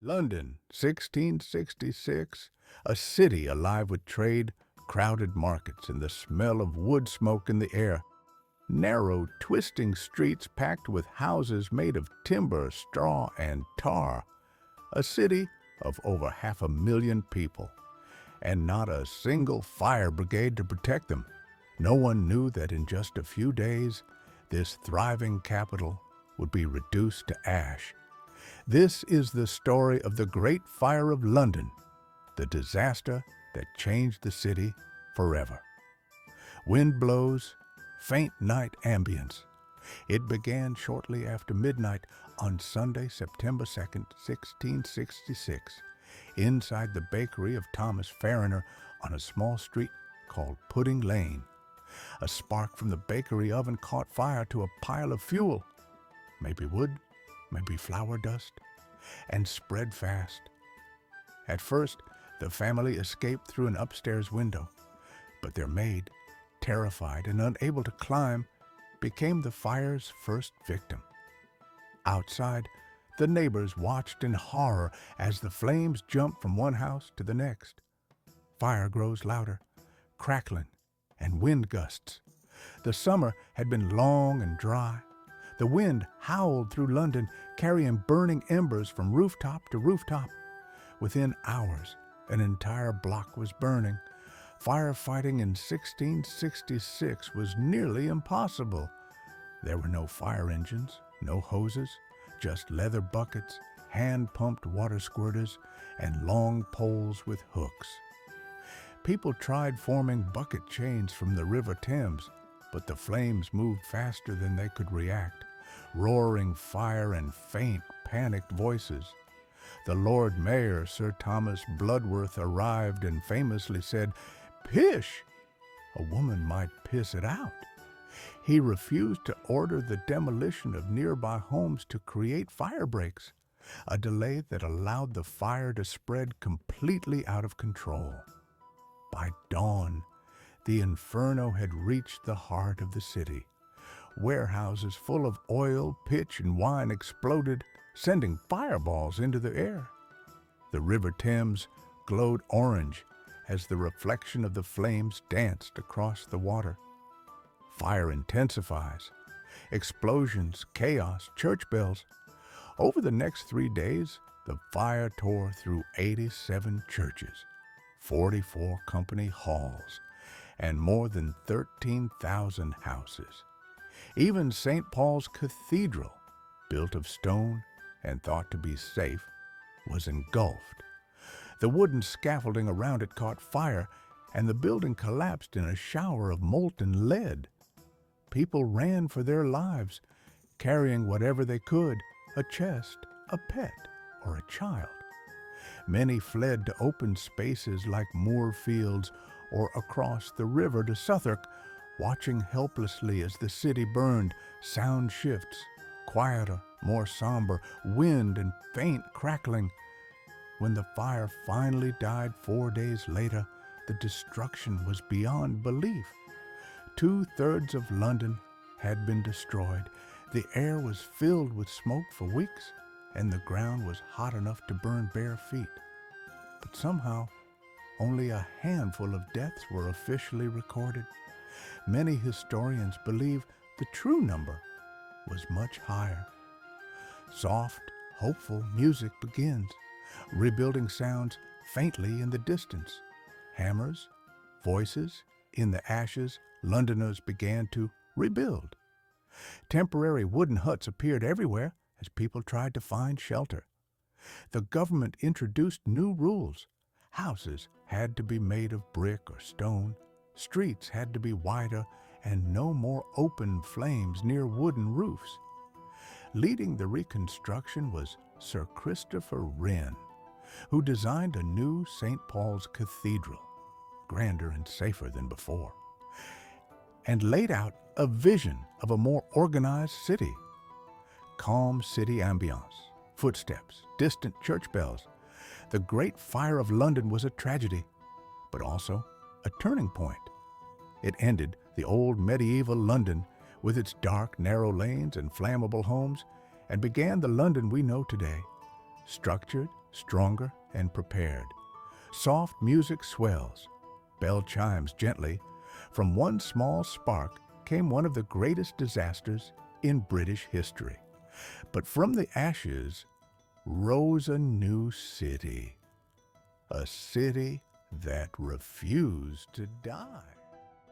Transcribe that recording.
London, 1666, a city alive with trade, crowded markets, and the smell of wood smoke in the air. Narrow, twisting streets packed with houses made of timber, straw, and tar. A city of over 500,000 people, and not a single fire brigade to protect them. No one knew that in just a few days, this thriving capital would be reduced to ash. This is the story of the Great Fire of London, the disaster that changed the city forever. Wind blows, faint night ambience. It began shortly after midnight on Sunday, September 2nd, 1666, inside the bakery of Thomas Farriner on a small street called Pudding Lane. A spark from the bakery oven caught fire to a pile of fuel, maybe wood, maybe flour dust, and spread fast. At first, the family escaped through an upstairs window, but their maid, terrified and unable to climb, became the fire's first victim. Outside, the neighbors watched in horror as the flames jumped from one house to the next. Fire grows louder, crackling, and wind gusts. The summer had been long and dry. The wind howled through London, carrying burning embers from rooftop to rooftop. Within hours, an entire block was burning. Firefighting in 1666 was nearly impossible. There were no fire engines, no hoses, just leather buckets, hand-pumped water squirters, and long poles with hooks. People tried forming bucket chains from the River Thames, but the flames moved faster than they could react. Roaring fire and faint, panicked voices. The Lord Mayor, Sir Thomas Bloodworth, arrived and famously said, "Pish! A woman might piss it out." He refused to order the demolition of nearby homes to create fire breaks, a delay that allowed the fire to spread completely out of control. By dawn, the inferno had reached the heart of the city. Warehouses full of oil, pitch, and wine exploded, sending fireballs into the air. The River Thames glowed orange as the reflection of the flames danced across the water. Fire intensifies. Explosions, chaos, church bells. Over the next 3 days, the fire tore through 87 churches, 44 company halls, and more than 13,000 houses. Even St. Paul's Cathedral, built of stone and thought to be safe, was engulfed. The wooden scaffolding around it caught fire, and the building collapsed in a shower of molten lead. People ran for their lives, carrying whatever they could, a chest, a pet, or a child. Many fled to open spaces like moor fields or across the river to Southwark, watching helplessly as the city burned. Sound shifts, quieter, more somber, wind and faint crackling. When the fire finally died 4 days later, the destruction was beyond belief. 2/3 of London had been destroyed. The air was filled with smoke for weeks, and the ground was hot enough to burn bare feet. But somehow, only a handful of deaths were officially recorded. Many historians believe the true number was much higher. Soft, hopeful music begins. Rebuilding sounds faintly in the distance. Hammers, voices, in the ashes, Londoners began to rebuild. Temporary wooden huts appeared everywhere as people tried to find shelter. The government introduced new rules. Houses had to be made of brick or stone. Streets had to be wider, and no more open flames near wooden roofs. Leading the reconstruction was Sir Christopher Wren, who designed a new St. Paul's Cathedral, grander and safer than before, and laid out a vision of a more organized city. Calm city ambiance, footsteps, distant church bells. The Great Fire of London was a tragedy, but also a turning point. It ended the old medieval London with its dark, narrow lanes and flammable homes, and began the London we know today, structured, stronger and prepared. Soft music swells, bell chimes gently. From one small spark came one of the greatest disasters in British history. But from the ashes rose a new city, a city that refused to die.